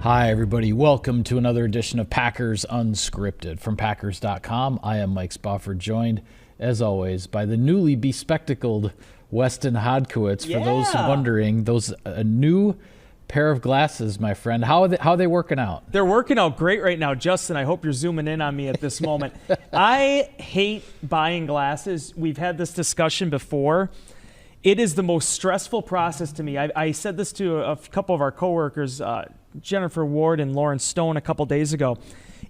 Hi, everybody. Welcome to another edition of Packers Unscripted. From Packers.com, I am Mike Spofford, joined, as always, by the newly bespectacled Weston Hodkiewicz. For those wondering, those a new pair of glasses, my friend. How are they working out? They're working out great right now. Justin, I hope you're zooming in on me at this moment. I hate buying glasses. We've had this discussion before. It is the most stressful process to me. I said this to a couple of our coworkers, Jennifer Ward and Lauren Stone, a couple days ago.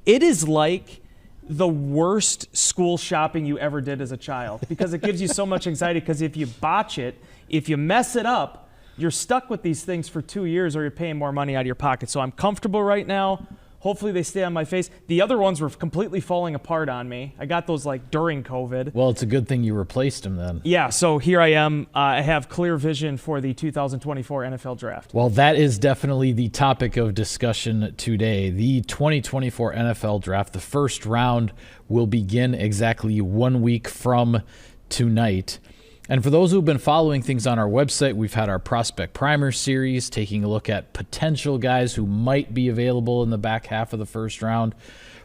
It is like the worst school shopping you ever did as a child because it gives you so much anxiety, because if you botch it, if you mess it up, you're stuck with these things for 2 years or you're paying more money out of your pocket. So I'm comfortable right now. Hopefully they stay on my face. The other ones were completely falling apart on me. I got those like during COVID. Well, it's a good thing you replaced them then. Yeah, so here I am. I have clear vision for the 2024 NFL Draft. Well, that is definitely the topic of discussion today. The 2024 NFL Draft, the first round, will begin exactly 1 week from tonight. And for those who've been following things on our website, we've had our Prospect Primer series, taking a look at potential guys who might be available in the back half of the first round.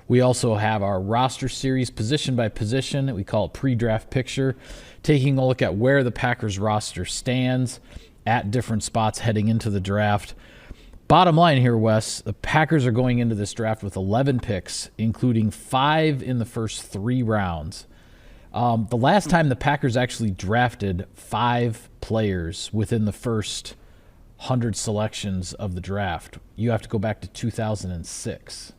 We also have our roster series, position by position. We call it Pre-Draft Picture, taking a look at where the Packers roster stands at different spots heading into the draft. Bottom line here, Wes, the Packers are going into this draft with 11 picks, including 5 in the first 3 rounds. The last time the Packers actually drafted 5 players within the first 100 selections of the draft, you have to go back to 2006.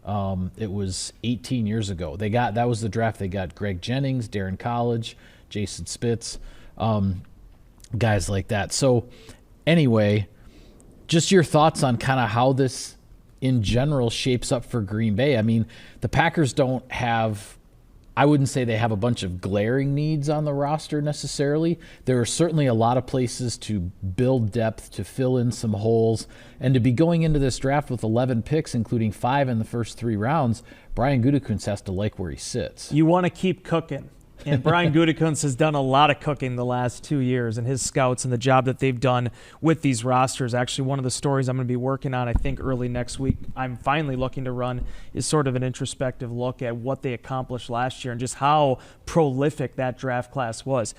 It was 18 years ago. That was the draft. They got Greg Jennings, Darren College, Jason Spitz, guys like that. So anyway, just your thoughts on kind of how this in general shapes up for Green Bay. I mean, the Packers don't have, I wouldn't say they have a bunch of glaring needs on the roster necessarily. There are certainly a lot of places to build depth, to fill in some holes, and to be going into this draft with 11 picks, including 5 in the first 3 rounds, Brian Gutekunst has to like where he sits. You want to keep cooking. And Brian Gutekunst has done a lot of cooking the last 2 years, and his scouts and the job that they've done with these rosters. Actually, one of the stories I'm going to be working on, I think early next week, I'm finally looking to run, is sort of an introspective look at what they accomplished last year and just how prolific that draft class was.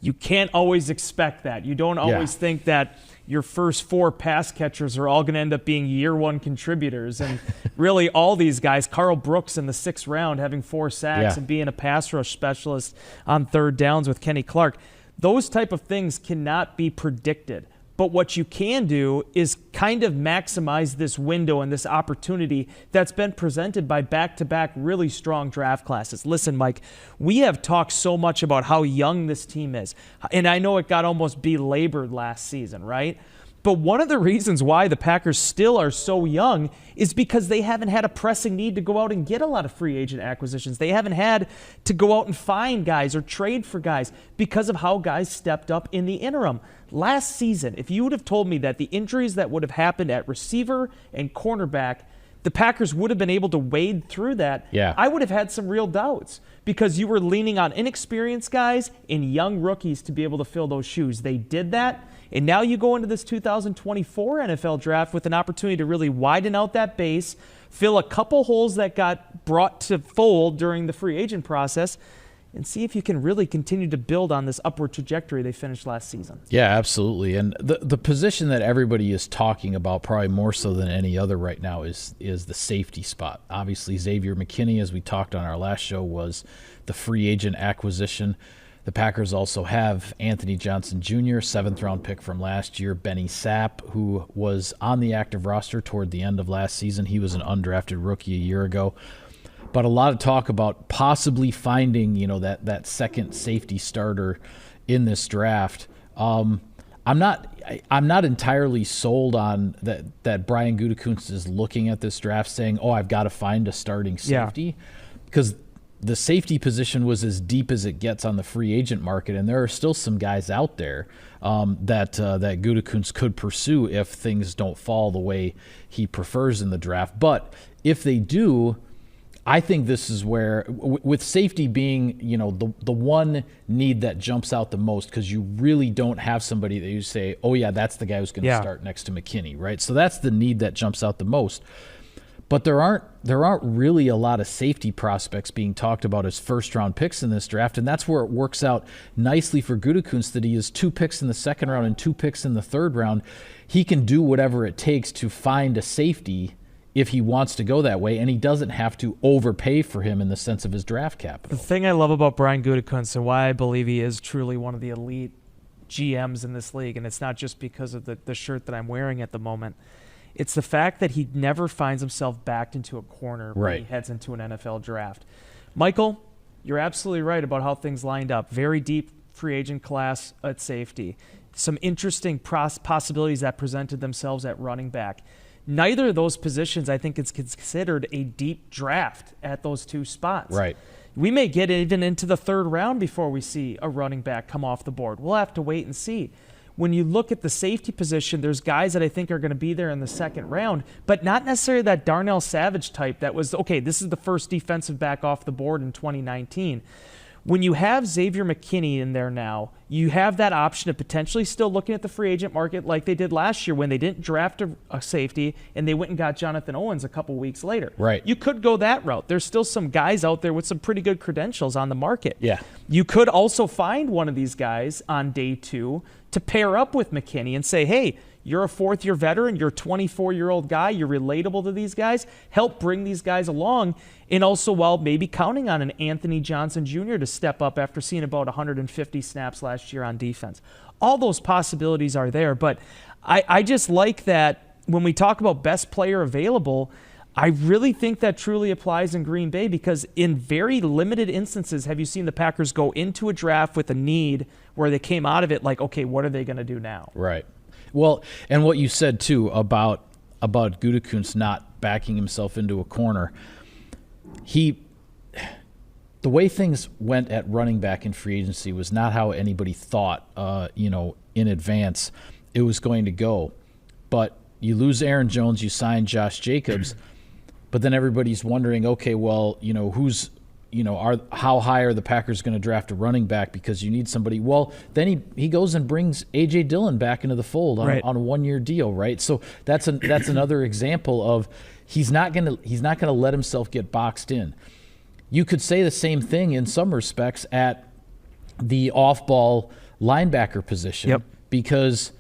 You can't always expect that. You don't always think that your first 4 pass catchers are all going to end up being year 1 contributors. And really all these guys, Carl Brooks in the 6th round having 4 sacks and being a pass rush specialist on 3rd downs with Kenny Clark, those type of things cannot be predicted. But what you can do is kind of maximize this window and this opportunity that's been presented by back-to-back really strong draft classes. Listen, Mike, we have talked so much about how young this team is. And I know it got almost belabored last season, right? But one of the reasons why the Packers still are so young is because they haven't had a pressing need to go out and get a lot of free agent acquisitions. They haven't had to go out and find guys or trade for guys because of how guys stepped up in the interim. Last season, if you would have told me that the injuries that would have happened at receiver and cornerback, the Packers would have been able to wade through that, I would have had some real doubts because you were leaning on inexperienced guys and young rookies to be able to fill those shoes. They did that, and now you go into this 2024 NFL draft with an opportunity to really widen out that base, fill a couple holes that got brought to fold during the free agent process, and see if you can really continue to build on this upward trajectory they finished last season. Yeah, absolutely. And the position that everybody is talking about, probably more so than any other right now, is the safety spot. Obviously, Xavier McKinney, as we talked on our last show, was the free agent acquisition. The Packers also have Anthony Johnson Jr., 7th-round pick from last year, Benny Sapp, who was on the active roster toward the end of last season. He was an undrafted rookie a year ago. But a lot of talk about possibly finding, that second safety starter in this draft. I'm not entirely sold on that Brian Gutekunst is looking at this draft saying, I've got to find a starting safety. Because the safety position was as deep as it gets on the free agent market, and there are still some guys out there that Gutekunst could pursue if things don't fall the way he prefers in the draft. But if they do, I think this is where, with safety being, the one need that jumps out the most, because you really don't have somebody that you say, oh yeah, that's the guy who's going to start next to McKinney, right? So that's the need that jumps out the most. But there aren't really a lot of safety prospects being talked about as first-round picks in this draft, and that's where it works out nicely for Gutekunst that he has 2 picks in the second round and 2 picks in the third round. He can do whatever it takes to find a safety if he wants to go that way, and he doesn't have to overpay for him in the sense of his draft capital. The thing I love about Brian Gutekunst and why I believe he is truly one of the elite GMs in this league, and it's not just because of the shirt that I'm wearing at the moment, it's the fact that he never finds himself backed into a corner when he heads into an NFL draft. Michael, you're absolutely right about how things lined up. Very deep free agent class at safety. Some interesting possibilities that presented themselves at running back. Neither of those positions, I think, is considered a deep draft at those 2 spots. Right. We may get even into the third round before we see a running back come off the board. We'll have to wait and see. When you look at the safety position, there's guys that I think are going to be there in the second round, but not necessarily that Darnell Savage type that was, okay, this is the first defensive back off the board in 2019. When you have Xavier McKinney in there now, you have that option of potentially still looking at the free agent market like they did last year when they didn't draft a safety and they went and got Jonathan Owens a couple weeks later. Right. You could go that route. There's still some guys out there with some pretty good credentials on the market. Yeah. You could also find one of these guys on day 2 to pair up with McKinney and say, hey, you're a 4th-year veteran, you're a 24-year-old guy, you're relatable to these guys, help bring these guys along, and also while maybe counting on an Anthony Johnson Jr. to step up after seeing about 150 snaps last year on defense. All those possibilities are there, but I just like that when we talk about best player available, I really think that truly applies in Green Bay because in very limited instances have you seen the Packers go into a draft with a need where they came out of it like, okay, what are they going to do now? Right. Well, and what you said, too, about Gutekunst not backing himself into a corner, the way things went at running back in free agency was not how anybody thought, in advance it was going to go. But you lose Aaron Jones, you sign Josh Jacobs, but then everybody's wondering, okay, well, how high are the Packers going to draft a running back because you need somebody? Well, then he goes and brings A.J. Dillon back into the fold on a 1-year deal, right? So that's another example of he's not going to let himself get boxed in. You could say the same thing in some respects at the off-ball linebacker position because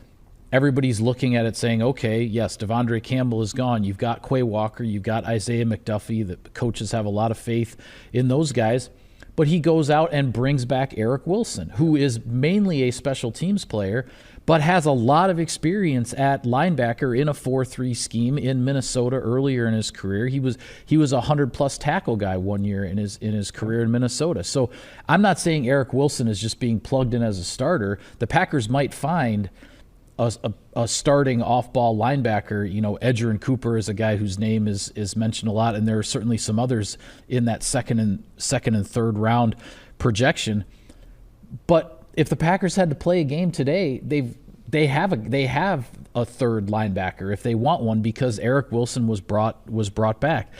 everybody's looking at it saying, okay, yes, Devondre Campbell is gone. You've got Quay Walker. You've got Isaiah McDuffie. The coaches have a lot of faith in those guys. But he goes out and brings back Eric Wilson, who is mainly a special teams player, but has a lot of experience at linebacker in a 4-3 scheme in Minnesota earlier in his career. He was a 100-plus tackle guy 1 year in his career in Minnesota. So I'm not saying Eric Wilson is just being plugged in as a starter. The Packers might find a starting off-ball linebacker. Edgerrin Cooper is a guy whose name is mentioned a lot, and there are certainly some others in that second and third round projection. But if the Packers had to play a game today, they have a third linebacker if they want one because Eric Wilson was brought back.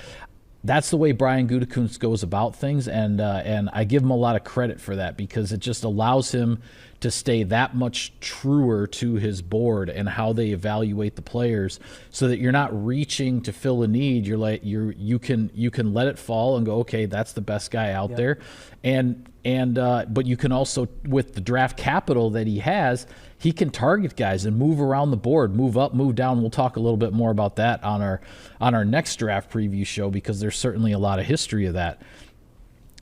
That's the way Brian Gutekunst goes about things, and I give him a lot of credit for that because it just allows him to stay that much truer to his board and how they evaluate the players, so that you're not reaching to fill a need. You can let it fall and go, okay, that's the best guy out there, but you can also, with the draft capital that he has, he can target guys and move around the board, move up, move down. We'll talk a little bit more about that on our next draft preview show because there's certainly a lot of history of that.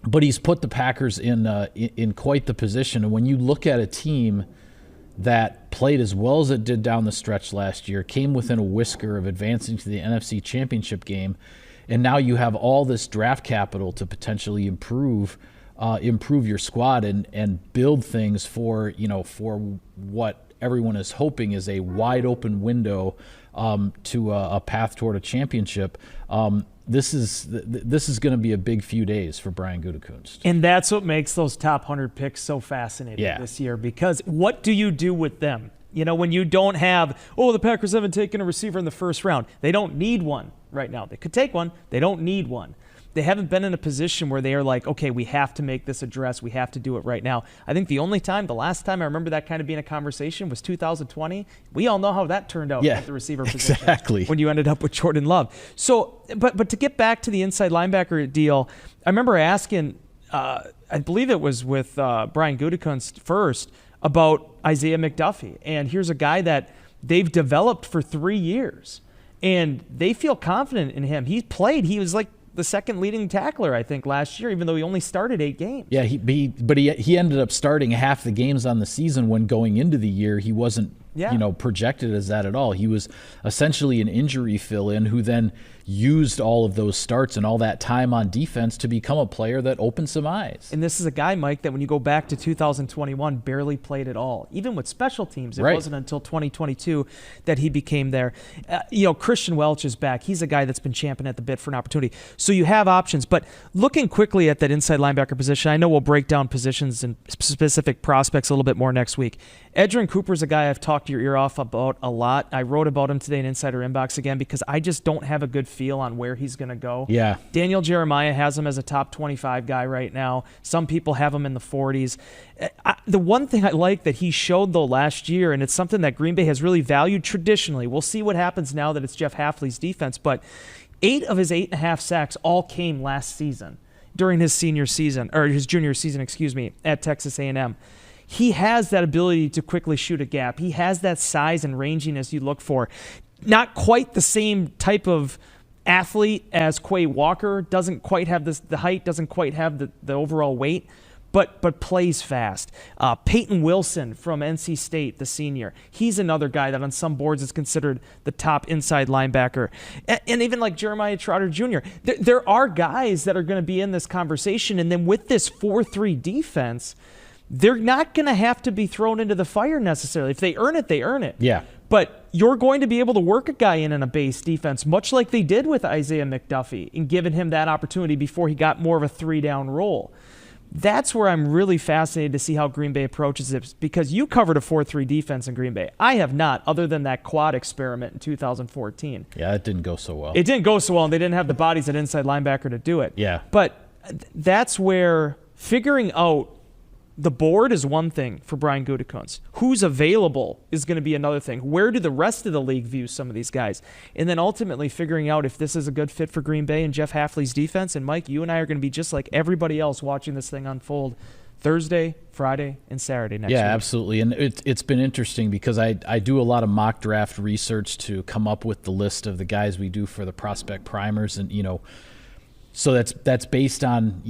But he's put the Packers in quite the position. And when you look at a team that played as well as it did down the stretch last year, came within a whisker of advancing to the NFC Championship game, and now you have all this draft capital to potentially improve your squad and build things for what everyone is hoping is a wide open window to a path toward a championship. This is going to be a big few days for Brian Gutekunst. And that's what makes those top 100 picks so fascinating this year, because what do you do with them? When you don't have, the Packers haven't taken a receiver in the first round. They don't need one right now. They could take one. They don't need one. they haven't been in a position where they are like, okay, we have to make this address. We have to do it right now. I think the last time I remember that kind of being a conversation was 2020. We all know how that turned out at the receiver position. Exactly. When you ended up with Jordan Love. So, but to get back to the inside linebacker deal, I remember asking, I believe it was with Brian Gutekunst first, about Isaiah McDuffie. And here's a guy that they've developed for 3 years. And they feel confident in him. He was like the second leading tackler, I think, last year, even though he only started 8 games. Yeah, he ended up starting half the games on the season when going into the year he wasn't projected as that at all. He was essentially an injury fill-in who then used all of those starts and all that time on defense to become a player that opened some eyes. And this is a guy, Mike, that when you go back to 2021, barely played at all. Even with special teams, it wasn't until 2022 that he became there. Christian Welch is back. He's a guy that's been champing at the bit for an opportunity. So you have options. But looking quickly at that inside linebacker position, I know we'll break down positions and specific prospects a little bit more next week. Edgerrin Cooper's a guy I've talked your ear off about a lot. I wrote about him today in Insider Inbox again because I just don't have a good feel on where he's going to go. Yeah. Daniel Jeremiah has him as a top 25 guy right now. Some people have him in the 40s. The one thing I like that he showed, though, last year, and it's something that Green Bay has really valued traditionally. We'll see what happens now that it's Jeff Hafley's defense, but 8 of his 8.5 sacks all came last season during his junior season, at Texas A&M. He has that ability to quickly shoot a gap. He has that size and ranginess you look for. Not quite the same type of athlete as Quay Walker, doesn't quite have the height, doesn't quite have the overall weight, but plays fast. Peyton Wilson from NC State, the senior, he's another guy that on some boards is considered the top inside linebacker. And even like Jeremiah Trotter Jr., there are guys that are going to be in this conversation, and then with this 4-3 defense, they're not going to have to be thrown into the fire necessarily. If they earn it, they earn it. Yeah. But you're going to be able to work a guy in a base defense, much like they did with Isaiah McDuffie, and giving him that opportunity before he got more of a 3-down role. That's where I'm really fascinated to see how Green Bay approaches it, because you covered a 4-3 defense in Green Bay. I have not, other than that quad experiment in 2014. Yeah, it didn't go so well. It didn't go so well, and they didn't have the bodies at inside linebacker to do it. Yeah. But that's where figuring out the board is one thing for Brian Gutekunst. Who's available is going to be another thing. Where do the rest of the league view some of these guys? And then ultimately figuring out if this is a good fit for Green Bay and Jeff Hafley's defense. And Mike, you and I are going to be just like everybody else watching this thing unfold Thursday, Friday, and Saturday next week. Yeah, absolutely. And it's been interesting because I do a lot of mock draft research to come up with the list of the guys we do for the prospect primers. And, so that's based on,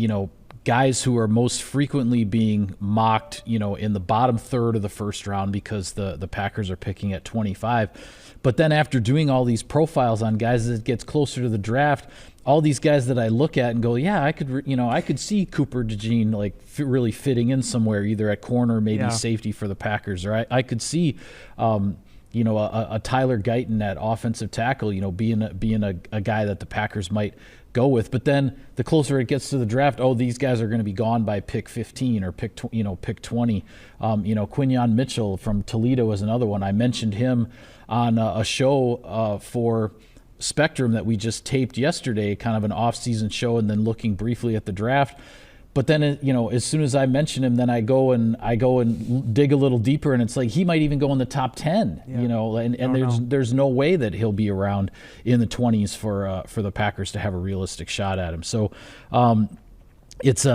guys who are most frequently being mocked, in the bottom third of the first round because the Packers are picking at 25. But then after doing all these profiles on guys as it gets closer to the draft, all these guys that I look at and go, yeah, I could see Cooper DeJean really fitting in somewhere, either at corner, maybe safety for the Packers, or I could see, a Tyler Guyton at offensive tackle, being a guy that the Packers might go with. But then the closer it gets to the draft, these guys are going to be gone by pick 15 or pick 20. Quinyon Mitchell from Toledo is another one. I mentioned him on a show for Spectrum that we just taped yesterday, kind of an off-season show, and then looking briefly at the draft. But then, as soon as I mention him, then I go and dig a little deeper, and it's like he might even go in the top 10. And there's no way that he'll be around in the 20s for the Packers to have a realistic shot at him. So it's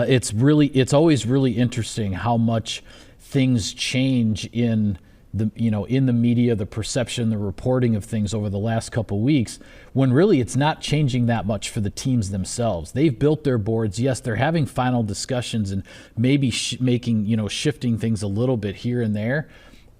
always really interesting how much things change in the media, the perception, the reporting of things over the last couple of weeks, when really it's not changing that much for the teams themselves. They've built their boards. Yes, they're having final discussions and maybe shifting things a little bit here and there,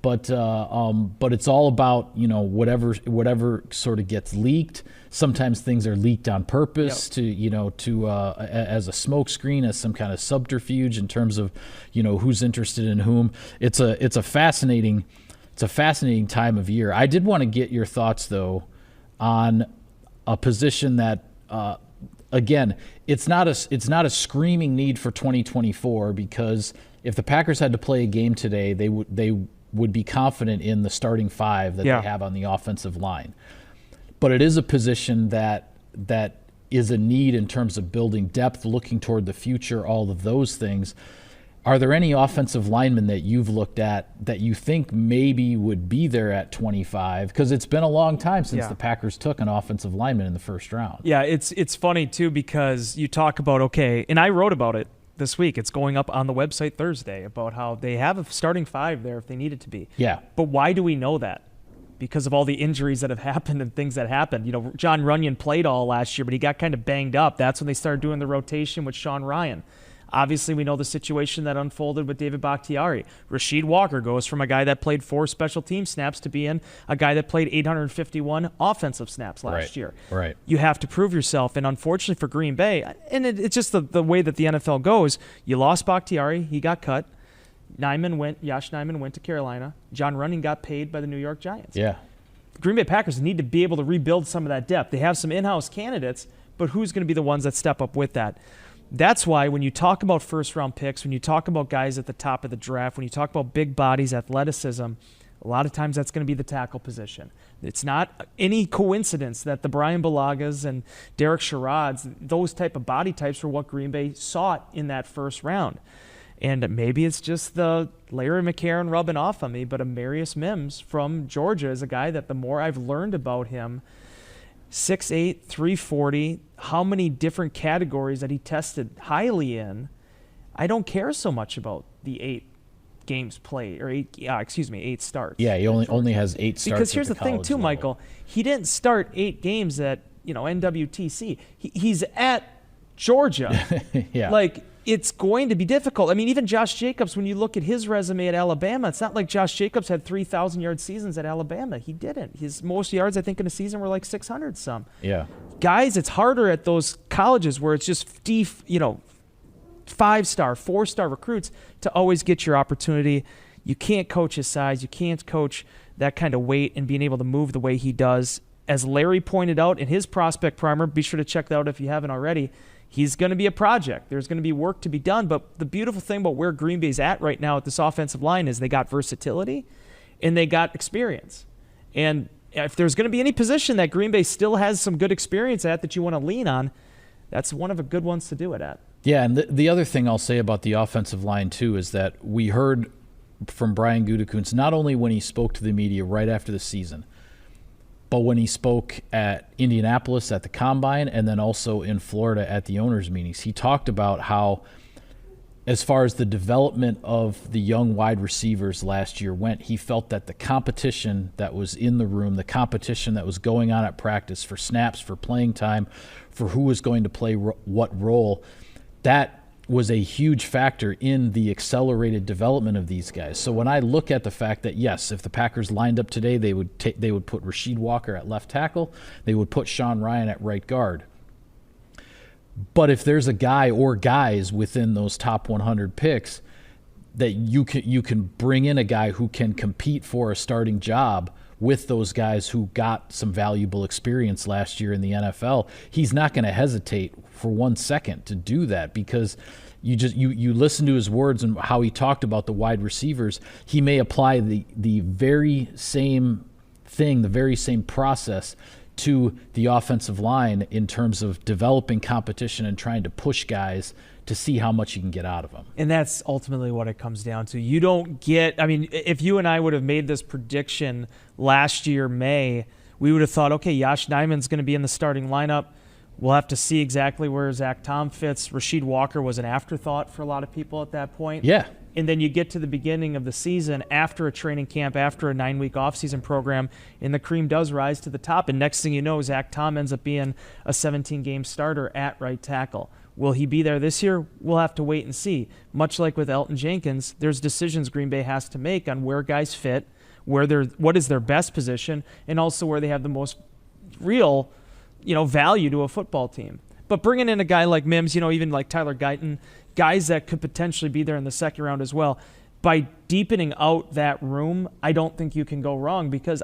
but it's all about whatever sort of gets leaked. Sometimes things are leaked on purpose to as a smokescreen, as some kind of subterfuge in terms of who's interested in whom. It's a fascinating time of year. I did want to get your thoughts though on a position that again, it's not a screaming need for 2024, because if the Packers had to play a game today, they would be confident in the starting 5 that they have on the offensive line. But it is a position that is a need in terms of building depth, looking toward the future, all of those things. Are there any offensive linemen that you've looked at that you think maybe would be there at 25? Because it's been a long time since the Packers took an offensive lineman in the first round. Yeah, it's funny, too, because you talk about, okay, and I wrote about it this week. It's going up on the website Thursday about how they have a starting 5 there if they need it to be. Yeah. But why do we know that? Because of all the injuries that have happened and things that happened. You know, John Runyon played all last year, but he got kind of banged up. That's when they started doing the rotation with Sean Ryan. Obviously, we know the situation that unfolded with David Bakhtiari. Rasheed Walker goes from a guy that played 4 special team snaps to being a guy that played 851 offensive snaps last year. Right. You have to prove yourself, and unfortunately for Green Bay, and it's just the way that the NFL goes, you lost Bakhtiari, he got cut. Josh Nijman went to Carolina. John Running got paid by the New York Giants. Yeah. Green Bay Packers need to be able to rebuild some of that depth. They have some in-house candidates, but who's going to be the ones that step up with that? That's why when you talk about first-round picks, when you talk about guys at the top of the draft, when you talk about big bodies, athleticism, a lot of times that's going to be the tackle position. It's not any coincidence that the Brian Bulagas and Derek Sherrods, those type of body types, were what Green Bay sought in that first round. And maybe it's just the Larry McCarron rubbing off on me, but Amarius Mims from Georgia is a guy that the more I've learned about him, 6'8", 340, how many different categories that he tested highly in, I don't care so much about the 8 games played, or 8 starts. Yeah, he only has 8 starts. Because here's the thing too, Michael, he didn't start 8 games at NWTC. He's at Georgia. Yeah. Like, it's going to be difficult. I mean, even Josh Jacobs, when you look at his resume at Alabama, it's not like Josh Jacobs had 3,000-yard seasons at Alabama. He didn't. His most yards, I think, in a season were like 600 some. Yeah. Guys, it's harder at those colleges where it's just 5-star, 4-star recruits to always get your opportunity. You can't coach his size. You can't coach that kind of weight and being able to move the way he does. As Larry pointed out in his prospect primer, be sure to check that out if you haven't already. He's going to be a project. There's going to be work to be done. But the beautiful thing about where Green Bay's at right now at this offensive line is they got versatility and they got experience. And if there's going to be any position that Green Bay still has some good experience at that you want to lean on, that's one of the good ones to do it at. Yeah, and the other thing I'll say about the offensive line, too, is that we heard from Brian Gutekunst, not only when he spoke to the media right after the season, but when he spoke at Indianapolis at the Combine and then also in Florida at the owners' meetings, he talked about how, as far as the development of the young wide receivers last year went, he felt that the competition that was in the room, the competition that was going on at practice for snaps, for playing time, for who was going to play what role, that was a huge factor in the accelerated development of these guys. So when I look at the fact that, yes, if the Packers lined up today, they would put Rasheed Walker at left tackle, they would put Sean Ryan at right guard. But if there's a guy or guys within those top 100 picks that you can bring in a guy who can compete for a starting job with those guys who got some valuable experience last year in the NFL, he's not going to hesitate for 1 second to do that, because you listen to his words and how he talked about the wide receivers. He may apply the very same thing, the very same process to the offensive line in terms of developing competition and trying to push guys to see how much you can get out of them. And that's ultimately what it comes down to. You don't get, I mean, if you and I would have made this prediction last year, May, we would have thought, okay, Josh Nijman's going to be in the starting lineup. We'll have to see exactly where Zach Tom fits. Rasheed Walker was an afterthought for a lot of people at that point. Yeah. And then you get to the beginning of the season after a training camp, after a 9-week offseason program, and the cream does rise to the top. And next thing you know, Zach Tom ends up being a 17-game starter at right tackle. Will he be there this year? We'll have to wait and see. Much like with Elton Jenkins, there's decisions Green Bay has to make on where guys fit, what is their best position, and also where they have the most real, value to a football team. But bringing in a guy like Mims, even like Tyler Guyton, guys that could potentially be there in the second round as well, by deepening out that room, I don't think you can go wrong, because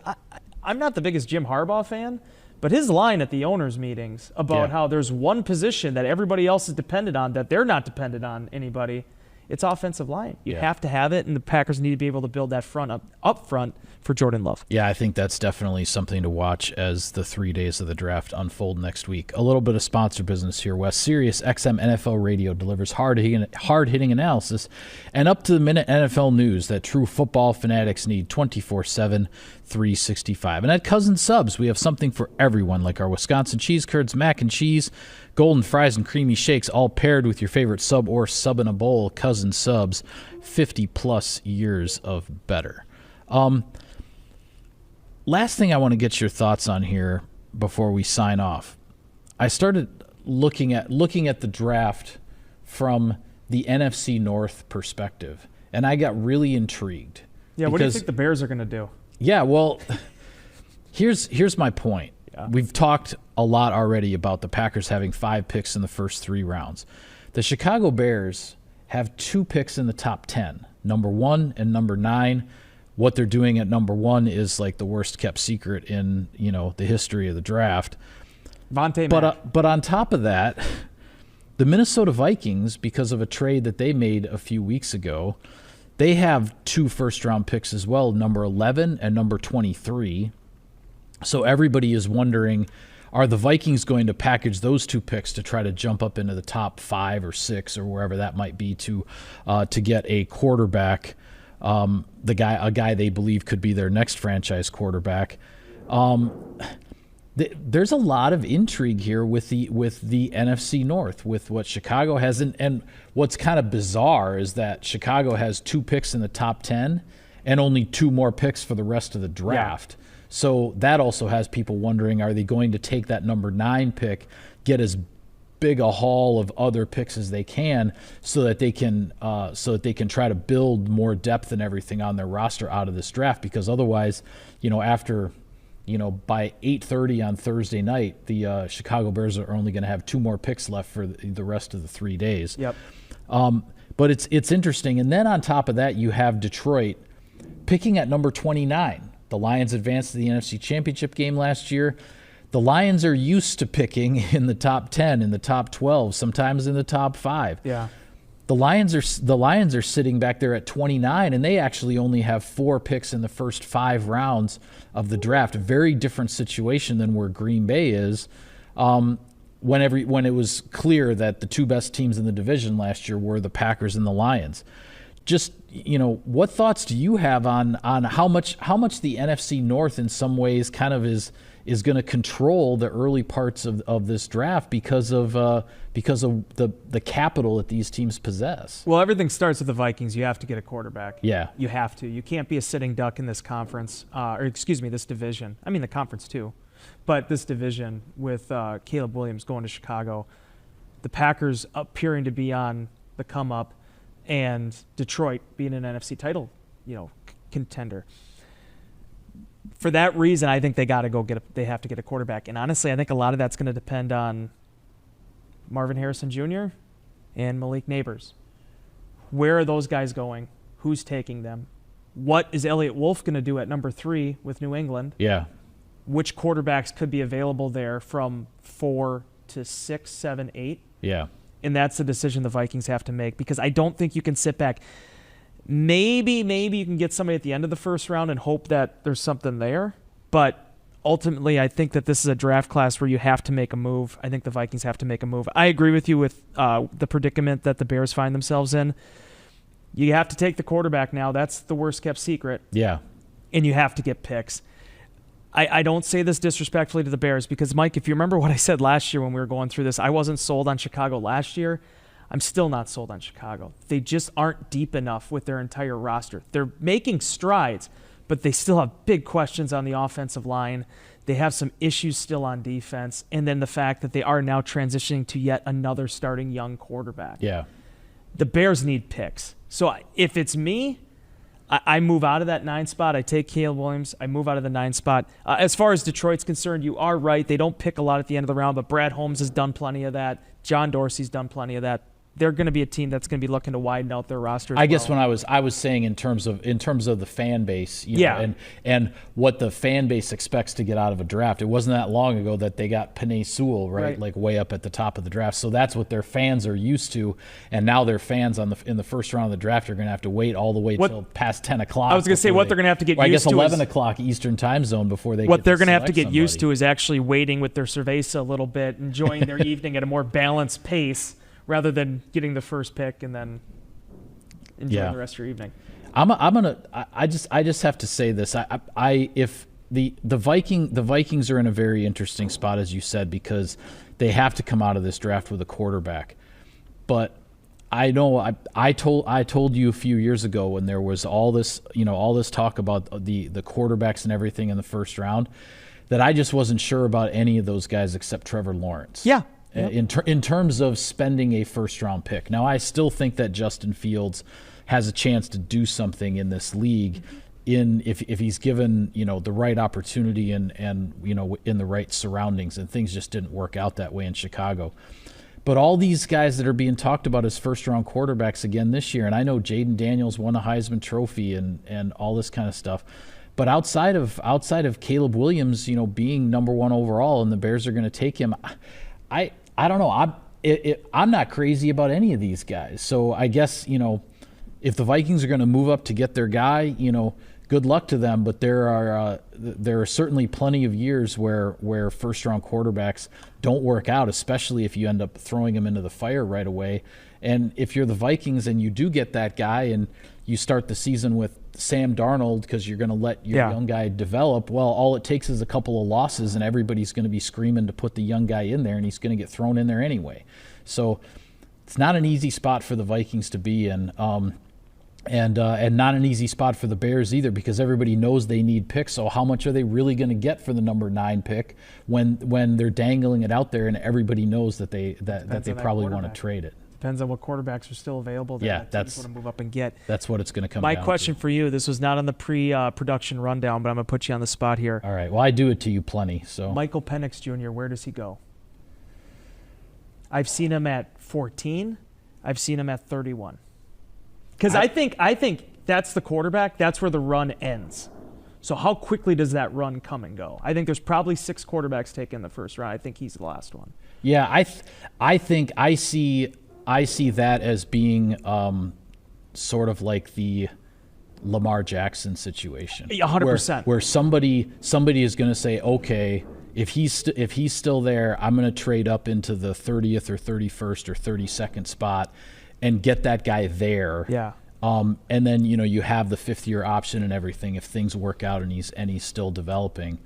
I'm not the biggest Jim Harbaugh fan, but his line at the owners' meetings about how there's one position that everybody else is dependent on, that they're not dependent on anybody, it's offensive line. You have to have it, and the Packers need to be able to build that front up front for Jordan Love. Yeah, I think that's definitely something to watch as the 3 days of the draft unfold next week. A little bit of sponsor business here, Wes. Sirius XM NFL Radio delivers hard-hitting analysis and up-to-the-minute NFL news that true football fanatics need 24/7, 365. And at Cousin Subs, we have something for everyone, like our Wisconsin cheese curds, mac and cheese, golden fries, and creamy shakes, all paired with your favorite sub or sub in a bowl. Cousin Subs, 50-plus years of better. Last thing I want to get your thoughts on here before we sign off. I started looking at the draft from the NFC North perspective, and I got really intrigued. Yeah, what do you think the Bears are going to do? Yeah, well, here's my point. Yeah. We've talked a lot already about the Packers having 5 picks in the first 3 rounds. The Chicago Bears have 2 picks in the top 10, number 1 and number 9. What they're doing at number 1 is like the worst kept secret in, the history of the draft. But on top of that, the Minnesota Vikings, because of a trade that they made a few weeks ago, they have 2 first-round picks as well, number 11 and number 23. So everybody is wondering, are the Vikings going to package those 2 picks to try to jump up into the top 5 or 6 or wherever that might be to get a quarterback, a guy they believe could be their next franchise quarterback? There's a lot of intrigue here with the NFC North, with what Chicago has, and what's kind of bizarre is that Chicago has 2 picks in the top 10 and only 2 more picks for the rest of the draft. Yeah. So that also has people wondering, are they going to take that number 9 pick, get as big a haul of other picks as they can, so that they can try to build more depth and everything on their roster out of this draft? Because otherwise, after by 8:30 on Thursday night, the Chicago Bears are only going to have 2 more picks left for the rest of the 3 days. Yep. But it's interesting. And then on top of that, you have Detroit picking at number 29. The Lions advanced to the NFC Championship game last year. The Lions are used to picking in the top 10, in the top 12, sometimes in the top 5. Yeah. The Lions are sitting back there at 29, and they actually only have 4 picks in the first 5 rounds of the draft. A very different situation than where Green Bay is. When it was clear that the 2 best teams in the division last year were the Packers and the Lions. Just, what thoughts do you have on how much the NFC North in some ways kind of is going to control the early parts of this draft because of the capital that these teams possess? Well, everything starts with the Vikings. You have to get a quarterback. Yeah. You have to. You can't be a sitting duck in this conference, this division. I mean, the conference too. But this division with Caleb Williams going to Chicago, the Packers appearing to be on the come up, and Detroit being an NFC title, contender. For that reason, I think they got to they have to get a quarterback. And honestly, I think a lot of that's going to depend on Marvin Harrison Jr. and Malik Neighbors. Where are those guys going? Who's taking them? What is Elliott Wolf going to do at number 3 with New England? Yeah. Which quarterbacks could be available there from 4 to 6, 7, 8? Yeah. And that's the decision the Vikings have to make, because I don't think you can sit back. Maybe you can get somebody at the end of the first round and hope that there's something there. But ultimately, I think that this is a draft class where you have to make a move. I think the Vikings have to make a move. I agree with you with the predicament that the Bears find themselves in. You have to take the quarterback now. That's the worst kept secret. Yeah. And you have to get picks. I don't say this disrespectfully to the Bears, because, Mike, if you remember what I said last year when we were going through this, I wasn't sold on Chicago last year. I'm still not sold on Chicago. They just aren't deep enough with their entire roster. They're making strides, but they still have big questions on the offensive line. They have some issues still on defense. And then the fact that they are now transitioning to yet another starting young quarterback. Yeah. The Bears need picks. So if it's me, I move out of that 9 spot. I take Caleb Williams. I move out of the 9 spot. As far as Detroit's concerned, you are right. They don't pick a lot at the end of the round, but Brad Holmes has done plenty of that. John Dorsey's done plenty of that. they're going to be a team that's going to be looking to widen out their roster. I guess when I was saying in terms of the fan base, know, and what the fan base expects to get out of a draft. It wasn't that long ago that they got Penei Sewell, right, like way up at the top of the draft. So that's what their fans are used to, and now their fans in the first round of the draft are going to have to wait all the way till past 10 o'clock. I was going to say what they're going to have to get used to. 11 o'clock Eastern time zone before they. What they're going to have to get used to is actually waiting with their cerveza a little bit, enjoying their evening at a more balanced pace, rather than getting the first pick and then enjoying the rest of your evening. I just have to say this. If the Vikings are in a very interesting spot, as you said, because they have to come out of this draft with a quarterback. But I know I told you a few years ago when there was all this talk about the quarterbacks and everything in the first round, that I just wasn't sure about any of those guys except Trevor Lawrence. Yeah. In terms of spending a first-round pick. Now, I still think that Justin Fields has a chance to do something in this league if he's given the right opportunity and in the right surroundings, and things just didn't work out that way in Chicago. But all these guys that are being talked about as first-round quarterbacks again this year, and I know Jaden Daniels won a Heisman Trophy and all this kind of stuff. But outside of Caleb Williams, being number 1 overall, and the Bears are going to take him, I don't know. I'm not crazy about any of these guys. So I guess, if the Vikings are going to move up to get their guy, good luck to them. But there are certainly plenty of years where first-round quarterbacks don't work out, especially if you end up throwing them into the fire right away. And if you're the Vikings and you do get that guy and you start the season with Sam Darnold because you're going to let your young guy develop, well, all it takes is a couple of losses and everybody's going to be screaming to put the young guy in there, and he's going to get thrown in there anyway. So it's not an easy spot for the Vikings to be in, and not an easy spot for the Bears either, because everybody knows they need picks. So how much are they really going to get for the number 9 pick when they're dangling it out there and everybody knows that they probably want to trade it? Depends on what quarterbacks are still available. That's what to move up and get. That's what it's going to come down to. My question for you, this was not on the pre-production rundown, but I'm going to put you on the spot here. All right. Well, I do it to you plenty. So Michael Penix Jr., where does he go? I've seen him at 14. I've seen him at 31. Because I think that's the quarterback. That's where the run ends. So how quickly does that run come and go? I think there's probably 6 quarterbacks taken in the first round. I think he's the last one. Yeah, I think I see that as being sort of like the Lamar Jackson situation. 100%. Where somebody is going to say, okay, if he's still there, I'm going to trade up into the 30th or 31st or 32nd spot and get that guy there. Yeah. And then you have the 5th-year option and everything if things work out and he's still developing.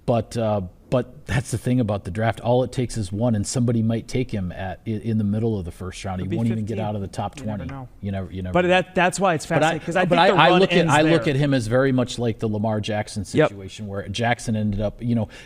But that's the thing about the draft. All it takes is one, and somebody might take him in the middle of the first round. He won't even get out of the top 20. You never know. You never. But that's why it's fascinating, because I look at him as very much like the Lamar Jackson situation, where Jackson ended up,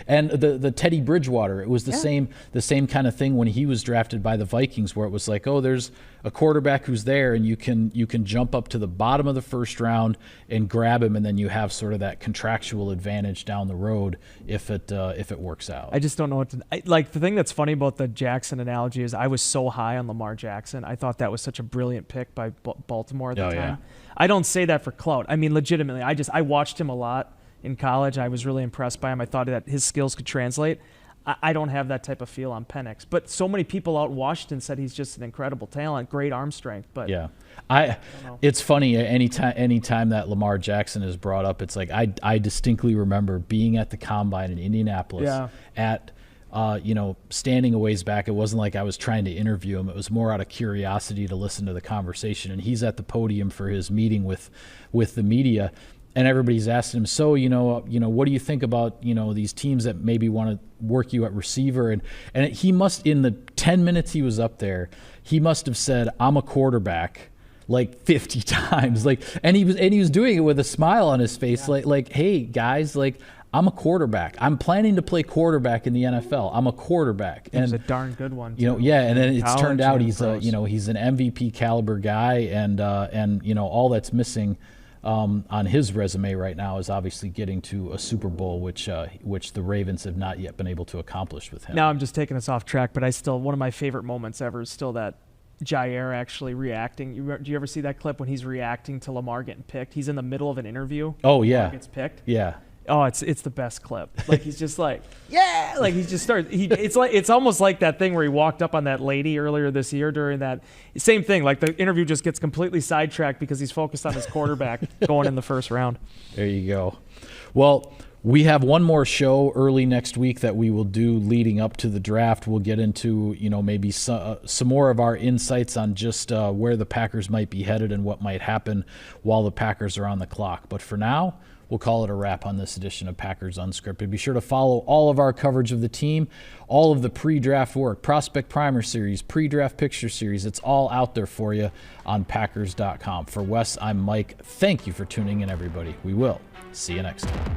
and the Teddy Bridgewater. It was the same kind of thing when he was drafted by the Vikings, where it was like, oh, there's a quarterback who's there, and you can jump up to the bottom of the first round and grab him, and then you have sort of that contractual advantage down the road if it works out. I just don't know what to like. The thing that's funny about the Jackson analogy is I was so high on Lamar Jackson. I thought that was such a brilliant pick by Baltimore at the time. Yeah. I don't say that for clout. I mean, legitimately, I watched him a lot in college. I was really impressed by him. I thought that his skills could translate. I don't have that type of feel on Penix, but so many people out in Washington said he's just an incredible talent, great arm strength. But yeah, it's funny anytime that Lamar Jackson is brought up, it's like I distinctly remember being at the combine in Indianapolis standing a ways back. It wasn't like I was trying to interview him. It was more out of curiosity to listen to the conversation. And he's at the podium for his meeting with the media. And everybody's asking him, so, what do you think about, these teams that maybe want to work you at receiver? And he must, in the 10 minutes he was up there, he must have said, I'm a quarterback, like 50 times. And he was doing it with a smile on his face, like, hey, guys, I'm a quarterback. I'm planning to play quarterback in the NFL. I'm a quarterback. And he's a darn good one, too. And then it's turned out he's an MVP caliber guy, and all that's missing on his resume right now is obviously getting to a Super Bowl, which the Ravens have not yet been able to accomplish with him. Now I'm just taking us off track, but one of my favorite moments ever is still that Jair actually reacting. Do you ever see that clip when he's reacting to Lamar getting picked? He's in the middle of an interview. Oh yeah, Lamar gets picked. Yeah. Oh, it's the best clip. Like he's just like, yeah, like he just starts. It's almost like that thing where he walked up on that lady earlier this year during that same thing. Like the interview just gets completely sidetracked because he's focused on his quarterback going in the first round. There you go. Well, we have one more show early next week that we will do leading up to the draft. We'll get into, maybe some more of our insights on just where the Packers might be headed and what might happen while the Packers are on the clock. But for now, we'll call it a wrap on this edition of Packers Unscripted. Be sure to follow all of our coverage of the team, all of the pre-draft work, Prospect Primer Series, pre-draft picture series. It's all out there for you on Packers.com. For Wes, I'm Mike. Thank you for tuning in, everybody. We will see you next time.